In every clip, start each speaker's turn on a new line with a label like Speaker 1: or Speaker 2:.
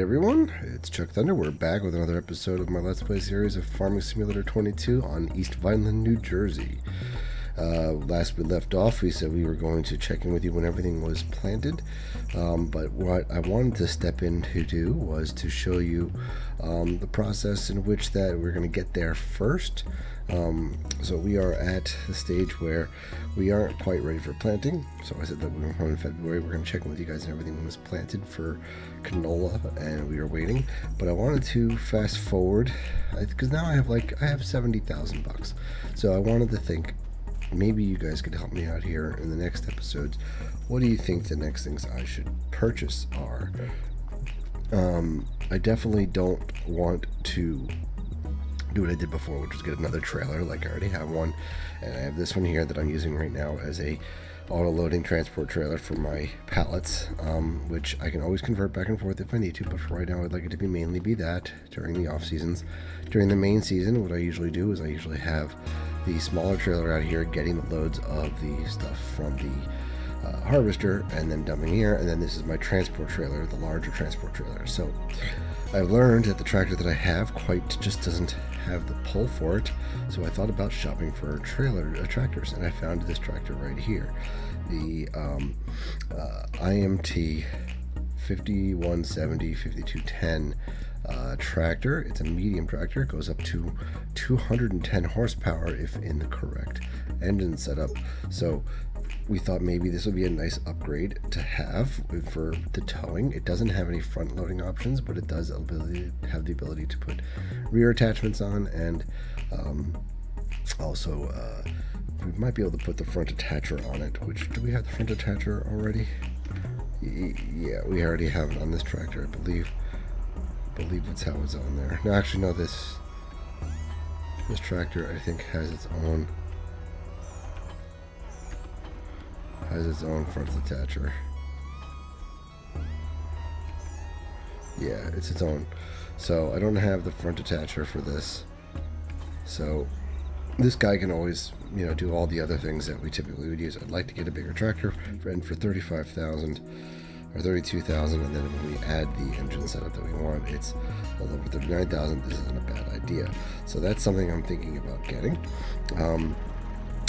Speaker 1: everyone, it's Chuck Thunder. We're back with another episode of my Let's Play series of Farming Simulator 22 on East Vineland, New Jersey. Last we left off, we said we were going to check in with you when everything was planted, but what I wanted to step in to do was to show you the process in which that we're going to get there first. So we are at the stage where we aren't quite ready for planting. So I said that we were in February. We're going to check in with you guys and everything was planted for canola, and we are waiting. But I wanted to fast forward because now I have 70,000 bucks. So I wanted to think maybe you guys could help me out here in the next episodes. What do you think the next things I should purchase are? I definitely don't want to do what I did before, which was get another trailer. Like, I already have one, and I have this one here that I'm using right now as a auto-loading transport trailer for my pallets, which I can always convert back and forth if I need to, but for right now I'd like it to mainly be that during the off seasons. During the main season, what I usually do is I usually have the smaller trailer out here getting the loads of the stuff from the harvester and then dumping here, and then this is my transport trailer, the larger transport trailer. So I've learned that the tractor that I have just doesn't have the pull for it, so I thought about shopping for tractors, and I found this tractor right here, the IMT 5170 5210 tractor. It's a medium tractor. It goes up to 210 horsepower if in the correct engine setup. So we thought maybe this would be a nice upgrade to have for the towing. It doesn't have any front loading options, but it does have the ability to put rear attachments on, and also we might be able to put the front attacher on it. Do we have the front attacher already? Yeah, we already have it on this tractor, I believe. That's how it's on there. No, actually, no. This tractor, I think, has its own front attacher. Yeah, it's its own. So I don't have the front attacher for this. So this guy can always, do all the other things that we typically would use. I'd like to get a bigger tractor, and for 35,000 or 32,000, and then when we add the engine setup that we want, it's a little over 39,000. This isn't a bad idea. So that's something I'm thinking about getting.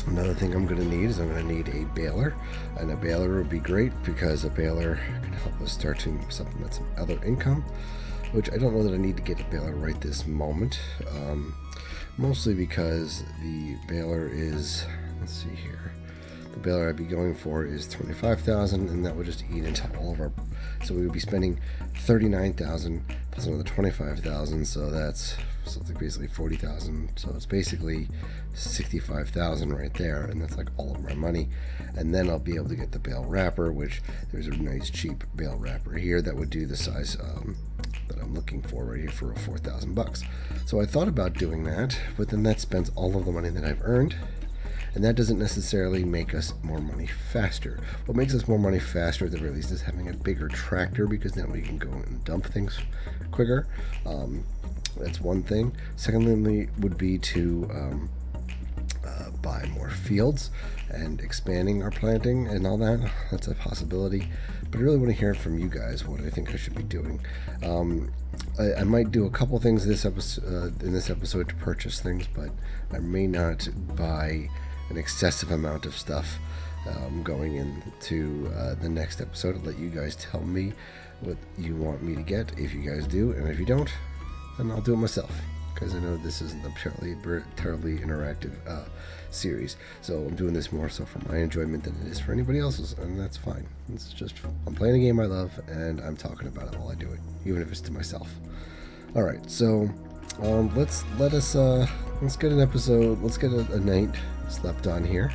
Speaker 1: Another thing I'm going to need is I'm going to need a baler, and a baler would be great because a baler can help us start to supplement some other income, which I don't know that I need to get a baler right this moment, mostly because the baler is, let's see here, the baler I'd be going for is 25,000, and that would just eat into all of our, so we would be spending 39,000 plus another 25,000, so that's something basically 40,000. So it's basically 65,000 right there, and that's like all of our money. And then I'll be able to get the bale wrapper, which there's a nice cheap bale wrapper here that would do the size that I'm looking for right here for 4,000 bucks. So I thought about doing that, but then that spends all of the money that I've earned. And that doesn't necessarily make us more money faster. What makes us more money faster at the very least is having a bigger tractor, because then we can go and dump things quicker. That's one thing. Secondly would be to buy more fields and expanding our planting and all that. That's a possibility. But I really want to hear from you guys what I think I should be doing. I might do a couple things in this episode to purchase things, but I may not buy an excessive amount of stuff going into the next episode. I'll let you guys tell me what you want me to get if you guys do, and if you don't, then I'll do it myself, because I know this isn't a terribly interactive series. So I'm doing this more so for my enjoyment than it is for anybody else's, and that's fine. It's just, I'm playing a game I love, and I'm talking about it while I do it, even if it's to myself. All right, so let's get an episode. Let's get a night slept on here,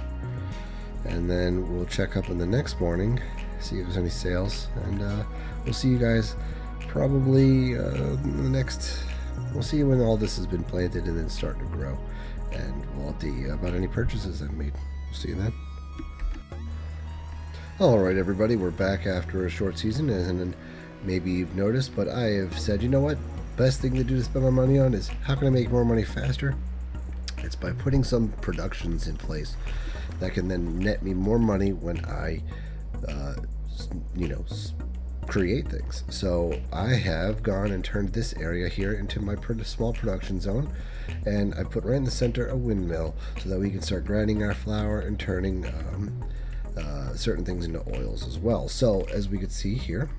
Speaker 1: and then we'll check up in the next morning, see if there's any sales, and we'll see you guys probably we'll see you when all this has been planted and then starting to grow, and we'll update you about any purchases I've made. We'll see you then. Alright everybody, we're back after a short season, and maybe you've noticed, but I have said, you know what, best thing to do to spend my money on is how can I make more money faster? It's by putting some productions in place that can then net me more money when I create things. So I have gone and turned this area here into my small production zone, and I put right in the center a windmill so that we can start grinding our flour and turning certain things into oils as well. So as we can see here,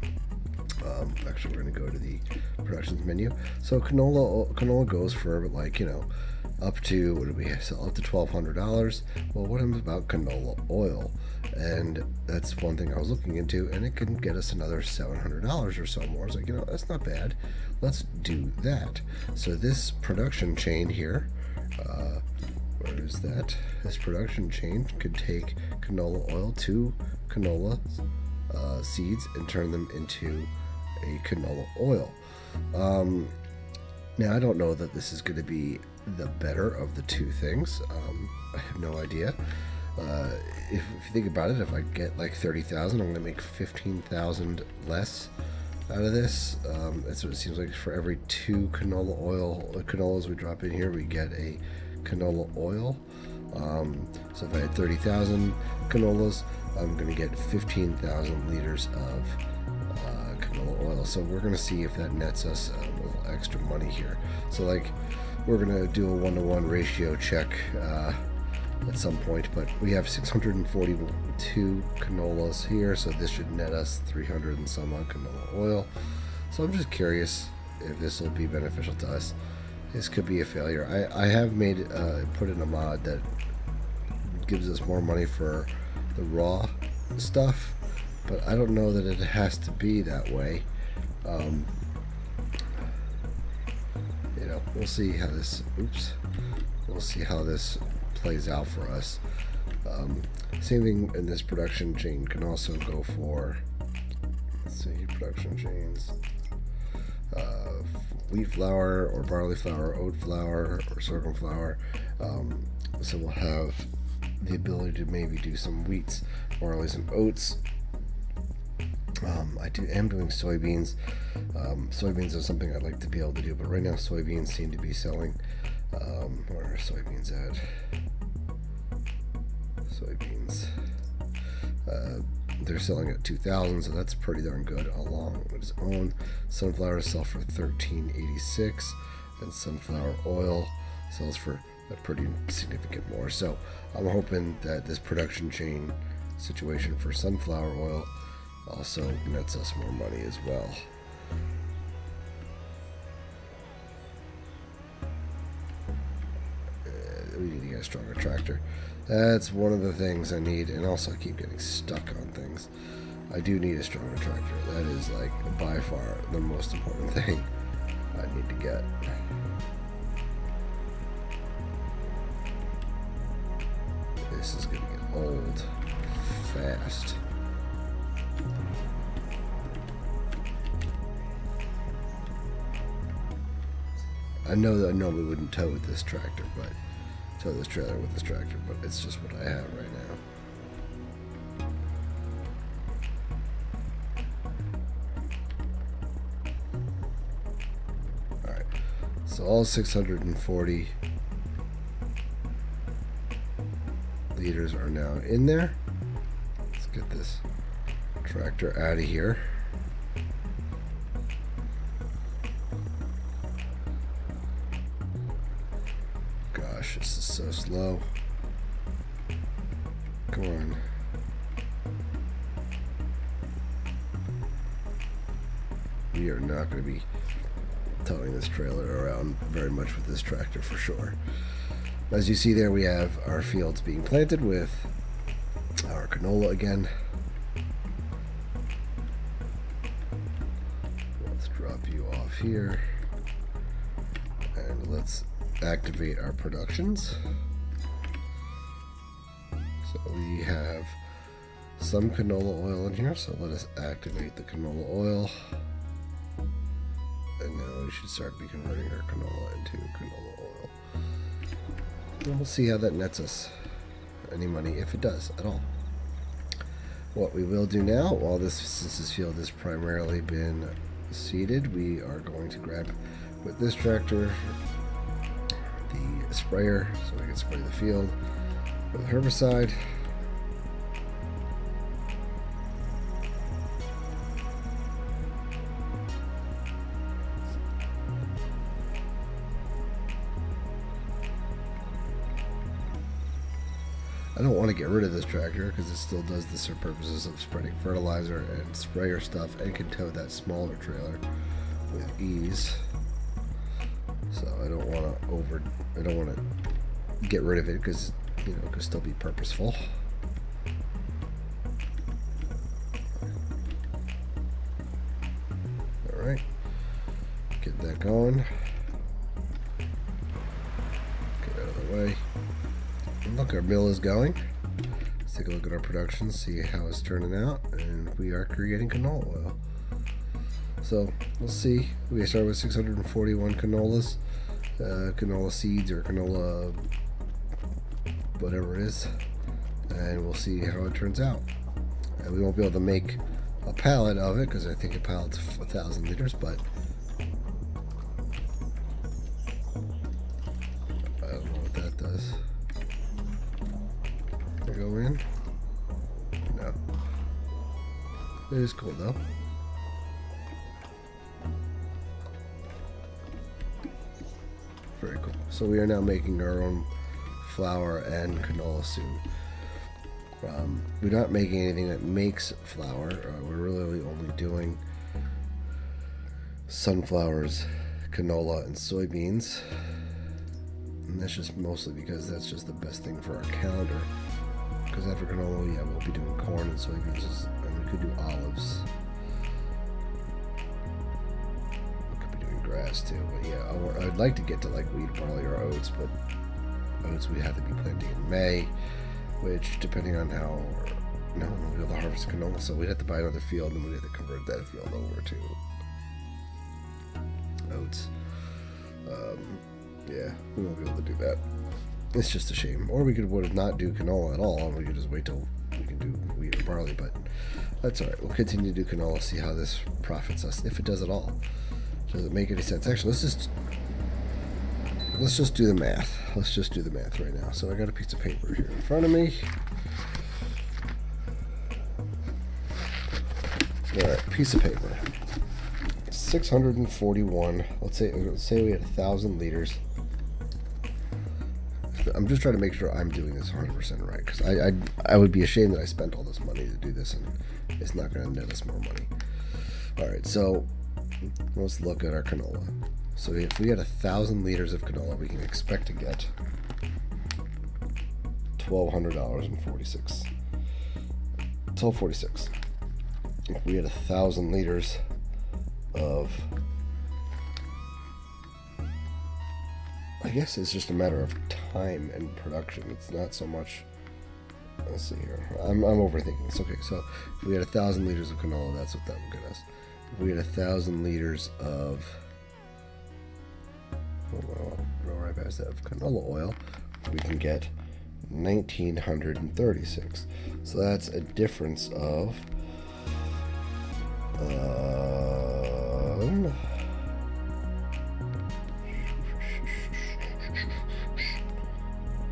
Speaker 1: actually we're going to go to the productions menu. So canola goes for, like, you know, up to, what do we sell, up to $1,200. Well, what about canola oil? And that's one thing I was looking into, and it can get us another $700 or so more. I was like, you know, that's not bad. Let's do that. So this production chain here, where is that? This production chain could take canola oil to canola seeds and turn them into a canola oil. Now, I don't know that this is going to be the better of the two things. I have no idea. If you think about it, if I get like 30,000, I'm going to make 15,000 less out of this. That's what it seems like. For every 2 canolas we drop in here, we get a canola oil. So if I had 30,000 canolas, I'm going to get 15,000 liters of canola oil. So we're going to see if that nets us a little extra money here. So, like, we're going to do a 1-to-1 ratio check at some point, but we have 642 canolas here, so this should net us 300 and some on canola oil. So I'm just curious if this will be beneficial to us. This could be a failure. I have made put in a mod that gives us more money for the raw stuff, but I don't know that it has to be that way. You know, we'll see how this. We'll see how this plays out for us. Same thing in this production chain can also go for, let's see, production chains, wheat flour or barley flour, oat flour or sorghum flour. So we'll have the ability to maybe do some wheats, barleys, and oats. I am doing soybeans. Soybeans are something I'd like to be able to do, but right now soybeans seem to be selling. Where are soybeans at? Soybeans. They're selling at 2,000, so that's pretty darn good. Along with its own, sunflower sell for $13.86, and sunflower oil sells for a pretty significant more. So I'm hoping that this production chain situation for sunflower oil also nets us more money as well. We need to get a stronger tractor. That's one of the things I need, and also I keep getting stuck on things. I do need a stronger tractor. That is, like, by far the most important thing I need to get. This is gonna get old fast. I know that I normally wouldn't tow with this tractor, but tow this trailer with this tractor, but it's just what I have right now. Alright, so all 640 liters are now in there. Let's get this tractor out of here. Gosh, this is so slow. Come on. We are not going to be towing this trailer around very much with this tractor for sure. As you see there, we have our fields being planted with our canola again. Let's drop you off here. And let's activate our productions. So we have some canola oil in here, so let us activate the canola oil. And now we should start converting our canola into canola oil. And we'll see how that nets us any money, if it does at all. What we will do now, while since this field has primarily been seeded, we are going to grab with this tractor the sprayer so we can spray the field with herbicide. I don't want to get rid of this tractor because it still does the purposes of spreading fertilizer and sprayer stuff and can tow that smaller trailer with ease. So I don't want to get rid of it because, you know, it can still be purposeful. All right, get that going. Get out of the way. And look, our mill is going. Let's take a look at our production, see how it's turning out, and we are creating canola oil. So we'll see. We started with 641 canolas, canola seeds or canola whatever it is, and we'll see how it turns out. And we won't be able to make a pallet of it because I think a pallet's 1,000 liters, but I don't know what that does. Can I go in? No. It is cool though. Very cool. So we are now making our own flour and canola soon. We're not making anything that makes flour. We're really only doing sunflowers, canola, and soybeans. And that's just mostly because that's just the best thing for our calendar. Because after canola, yeah, we'll be doing corn and soybeans, and we could do olives. We could be doing grass too, but yeah, I'd like to get to like wheat, barley, or oats, but oats we have to be planting in May, which depending on how, no, we'll be able to harvest canola, so we'd have to buy another field, and we'd have to convert that field over to oats. Yeah, we won't be able to do that. It's just a shame. Or we could not do canola at all, and we could just wait till we can do wheat or barley, but that's alright. We'll continue to do canola, see how this profits us, if it does at all. Does it make any sense? Actually, let's just do the math. Let's just do the math right now. So I got a piece of paper here in front of me. Alright, piece of paper. 641. Let's say we had 1,000 liters. I'm just trying to make sure I'm doing this 100% right, because I would be ashamed that I spent all this money to do this and it's not going to net us more money. Alright, so let's look at our canola. So if we had 1,000 liters of canola, we can expect to get $1,200.46. $12.46. If we had 1,000 liters of, I guess it's just a matter of time and production. It's not so much. Let's see here. I'm overthinking this. Okay, so if we had 1,000 liters of canola, that's what that would get us. If we had 1,000 liters of, right past that, of canola oil, we can get 1,936. So that's a difference of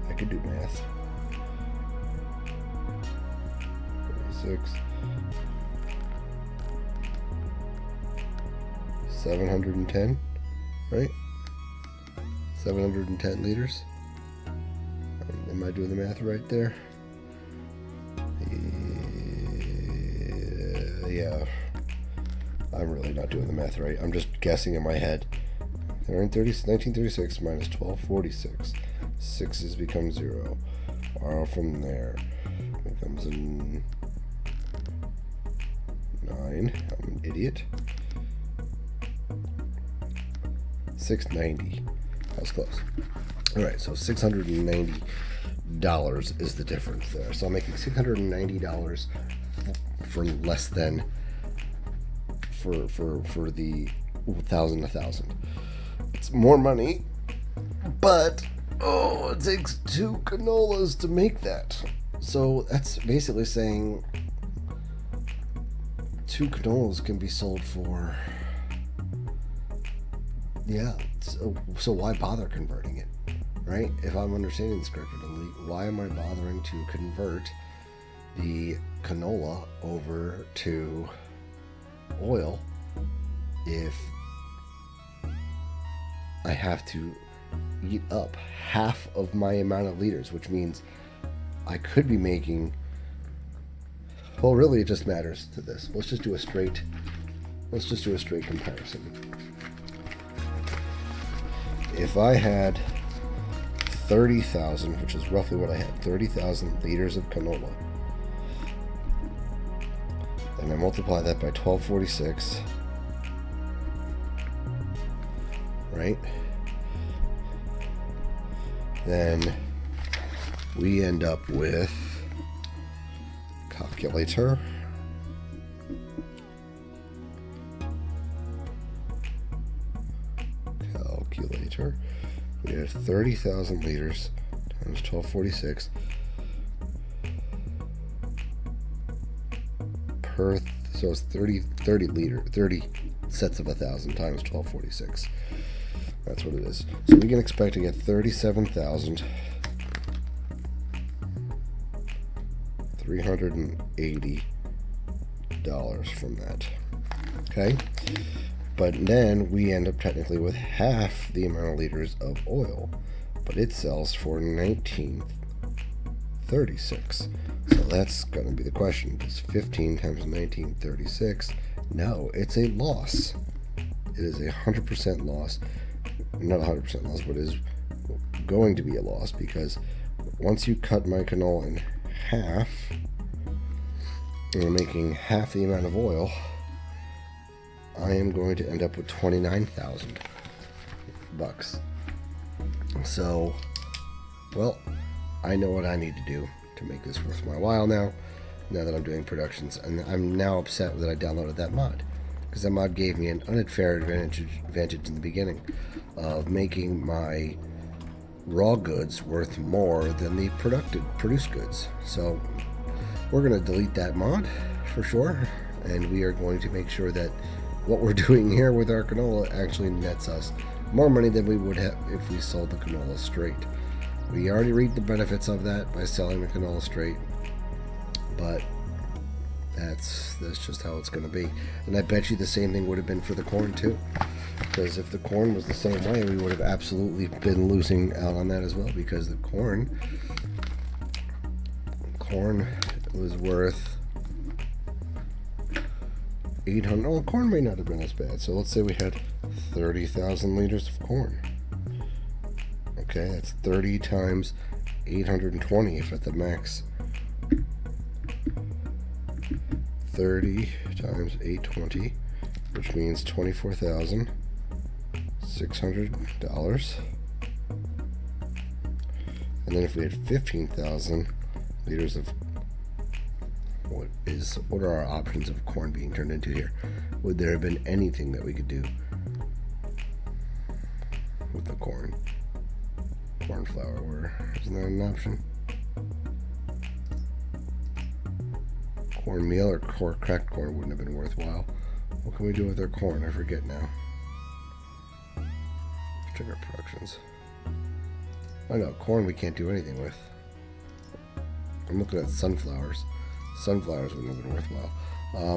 Speaker 1: I could do math. 36, 710, right? 710 liters. Am I doing the math right there? Yeah. I'm really not doing the math right. I'm just guessing in my head. 1936 minus 1246. 6's become 0. Borrow from there. Becomes a 9. I'm an idiot. 690. That was close. Alright, so $690 is the difference there. So I'm making $690 for less than for the 1,000. It's more money, but it takes 2 canolas to make that. So that's basically saying 2 canolas can be sold for, yeah. So why bother converting it, right? If I'm understanding this correctly, why am I bothering to convert the canola over to oil if I have to eat up half of my amount of liters, which means I could be making, well, really it just matters to this. Let's just do a straight comparison. If I had 30,000, which is roughly what I had, 30,000 liters of canola, and I multiply that by 1246, right? Then we end up with, calculator, we have 30,000 liters times 1246 per, so it's 30 sets of 1,000 times 1246. That's what it is. So we can expect to get $37,380 from that. Okay? But then we end up technically with half the amount of liters of oil, but it sells for $19.36. So that's going to be the question. Does 15 times $19.36? No, it's a loss. It is a 100% loss. Not 100% loss, but it is going to be a loss, because once you cut my canola in half, and we're making half the amount of oil, I am going to end up with $29,000. So, well, I know what I need to do to make this worth my while now that I'm doing productions. And I'm now upset that I downloaded that mod, because that mod gave me an unfair advantage in the beginning of making my raw goods worth more than the produced goods. So we're going to delete that mod for sure, and we are going to make sure that what we're doing here with our canola actually nets us more money than we would have if we sold the canola straight. We already reaped the benefits of that by selling the canola straight, but that's just how it's going to be. And I bet you the same thing would have been for the corn too, because if the corn was the same way, we would have absolutely been losing out on that as well, because the corn was worth 800. Well, corn may not have been as bad. So let's say we had 30,000 liters of corn. Okay, that's 30 times 820 if at the max. 30 times 820, which means $24,600. And then if we had 15,000 liters of, what are our options of corn being turned into here? Would there have been anything that we could do with the corn flour? Isn't that an option? Cornmeal or cracked corn wouldn't have been worthwhile. What can we do with our corn? I forget now. Let's check our productions. Oh no, corn we can't do anything with. I'm looking at sunflowers. Sunflowers wouldn't have been worthwhile.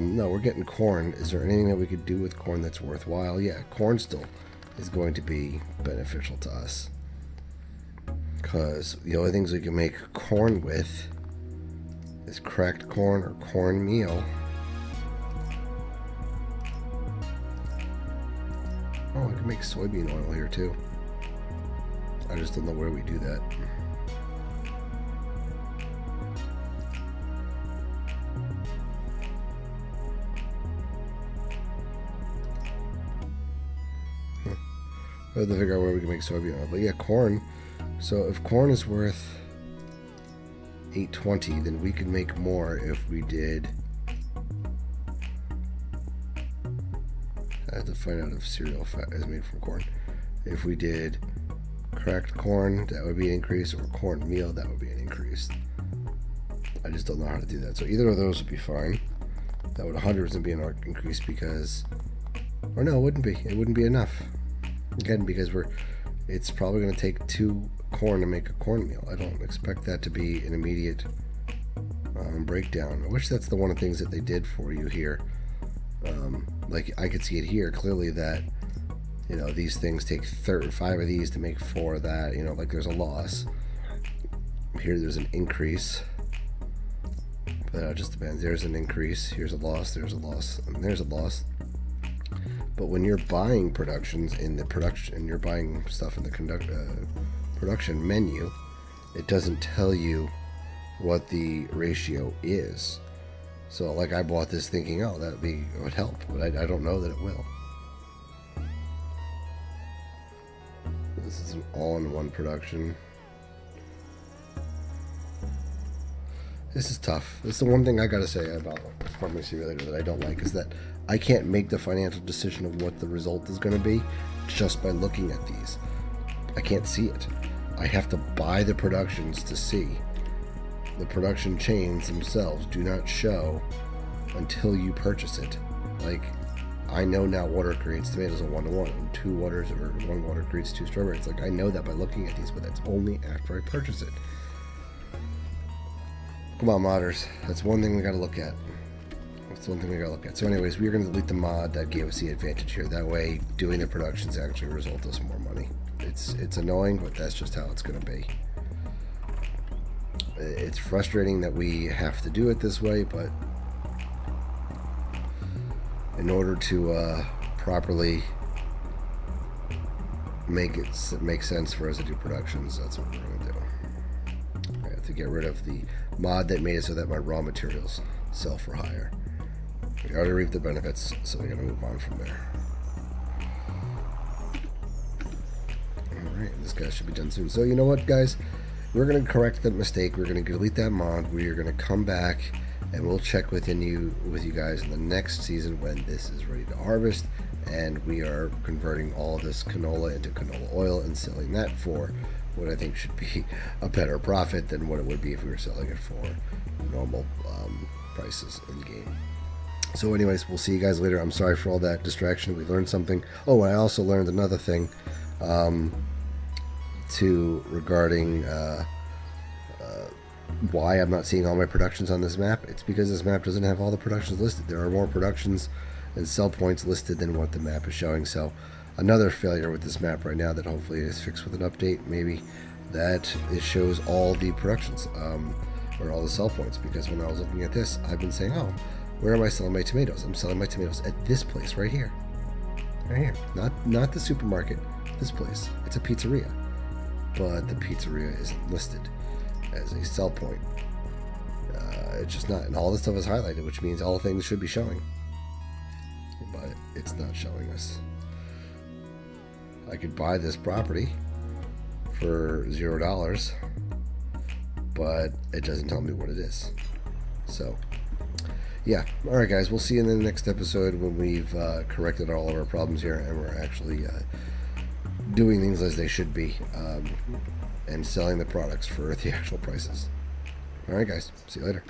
Speaker 1: No, we're getting corn. Is there anything that we could do with corn that's worthwhile? Yeah, corn still is going to be beneficial to us, because the only things we can make corn with is cracked corn or cornmeal. Oh, we can make soybean oil here too. I just don't know where we do that. I have to figure out where we can make soybean oil. But yeah, corn. So if corn is worth 820, then we could make more if we did. I have to find out if cereal fat is made from corn. If we did cracked corn, that would be an increase, or cornmeal, that would be an increase. I just don't know how to do that. So either of those would be fine. That would 100% be an increase, because, or no, it wouldn't be. It wouldn't be enough. Again, because it's probably going to take 2 corn to make a cornmeal. I don't expect that to be an immediate breakdown. I wish that's the one of the things that they did for you here. Like I could see it here clearly that, you know, these things take 5 of these to make 4 of that. You know, like there's a loss. Here there's an increase, but it just depends. There's an increase, here's a loss, there's a loss, and there's a loss. But when you're buying productions in the production, and you're buying stuff in the production menu, it doesn't tell you what the ratio is. So like I bought this thinking, oh, that would help, but I don't know that it will. This is an all-in-one production. This is tough. That's the one thing I gotta say about Farming Simulator that I don't like, is that I can't make the financial decision of what the result is going to be just by looking at these. I can't see it. I have to buy the productions to see. The production chains themselves do not show until you purchase it. Like, I know now water creates tomatoes a 1-to-1, and 2 waters or 1 water creates 2 strawberries. Like, I know that by looking at these, but that's only after I purchase it. Come on, modders. That's one thing we gotta look at. That's one thing we gotta look at. So anyways, we're gonna delete the mod that gave us the advantage here. That way, doing the productions actually result us more money. It's annoying, but that's just how it's gonna be. It's frustrating that we have to do it this way, but in order to properly make sense for us to do productions, that's what we're gonna do. I have to get rid of the mod that made it so that my raw materials sell for higher. We already reaped the benefits, so we're gonna move on from there. Alright, this guy should be done soon. So you know what, guys? We're gonna correct that mistake. We're gonna delete that mod. We are gonna come back and we'll check with you guys in the next season when this is ready to harvest, and we are converting all this canola into canola oil and selling that for what I think should be a better profit than what it would be if we were selling it for normal prices in the game. So anyways, we'll see you guys later. I'm sorry for all that distraction. We learned something. Oh, I also learned another thing regarding why I'm not seeing all my productions on this map. It's because this map doesn't have all the productions listed. There are more productions and sell points listed than what the map is showing. So another failure with this map right now that hopefully is fixed with an update, maybe, that it shows all the productions or all the sell points. Because when I was looking at this, I've been saying, oh, where am I selling my tomatoes? I'm selling my tomatoes at this place right here. Right here. Not the supermarket. This place. It's a pizzeria. But the pizzeria isn't listed as a sell point. It's just not. And all this stuff is highlighted, which means all things should be showing. But it's not showing us. I could buy this property for $0, but it doesn't tell me what it is. So yeah, alright guys, we'll see you in the next episode when we've corrected all of our problems here and we're actually doing things as they should be, and selling the products for the actual prices. Alright guys, see you later.